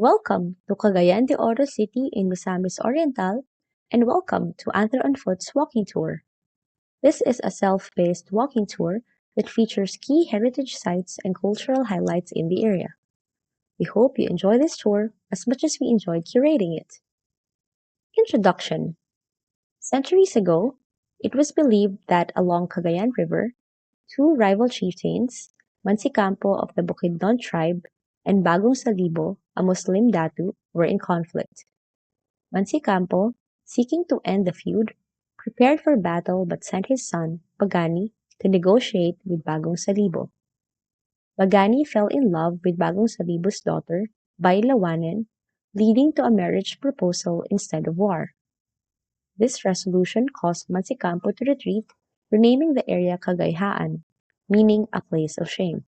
Welcome to Cagayan de Oro City in Misamis Oriental, and welcome to Anther on Foot's walking tour. This is a self-paced walking tour that features key heritage sites and cultural highlights in the area. We hope you enjoy this tour as much as we enjoyed curating it. Introduction. Centuries ago, it was believed that along Cagayan River, two rival chieftains, Mansicampo of the Bukidnon tribe and Bagong Salibo, a Muslim Datu, were in conflict. Mansicampo, seeking to end the feud, prepared for battle but sent his son, Pagani, to negotiate with Bagong Salibo. Pagani fell in love with Bagong Salibo's daughter, Bailawanan, leading to a marriage proposal instead of war. This resolution caused Mansicampo to retreat, renaming the area Cagayhaan, meaning a place of shame.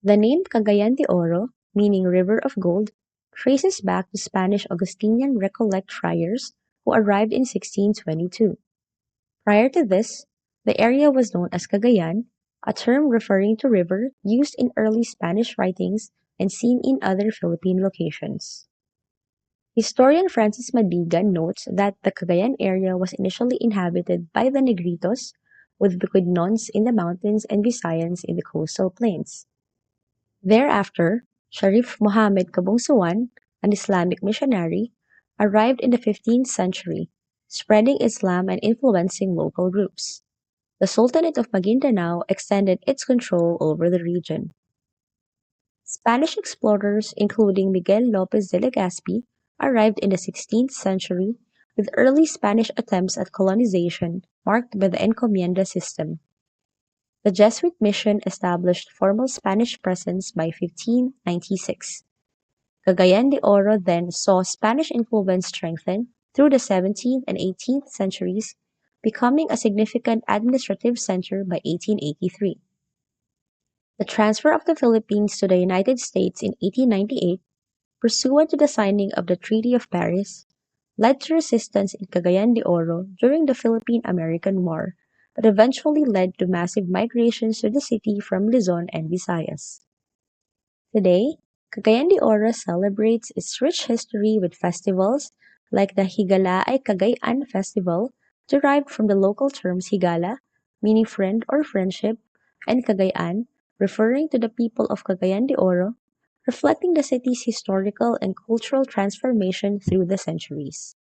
The name Cagayan de Oro, meaning river of gold, traces back to Spanish Augustinian Recollect friars who arrived in 1622. Prior to this, the area was known as Cagayan, a term referring to river used in early Spanish writings and seen in other Philippine locations. Historian Francis Madigan notes that the Cagayan area was initially inhabited by the Negritos, with Bukidnons in the mountains and Visayans in the coastal plains. Thereafter, Sharif Mohammed Kabungsuan, an Islamic missionary, arrived in the 15th century, spreading Islam and influencing local groups. The Sultanate of Maguindanao extended its control over the region. Spanish explorers, including Miguel Lopez de Legazpi, arrived in the 16th century with early Spanish attempts at colonization marked by the encomienda system. The Jesuit mission established formal Spanish presence by 1596. Cagayan de Oro then saw Spanish influence strengthen through the 17th and 18th centuries, becoming a significant administrative center by 1883. The transfer of the Philippines to the United States in 1898, pursuant to the signing of the Treaty of Paris, led to resistance in Cagayan de Oro during the Philippine-American War, but eventually led to massive migrations to the city from Luzon and Visayas. Today, Cagayan de Oro celebrates its rich history with festivals like the Higalaay Cagayan Festival, derived from the local terms Higala, meaning friend or friendship, and Cagayan, referring to the people of Cagayan de Oro, reflecting the city's historical and cultural transformation through the centuries.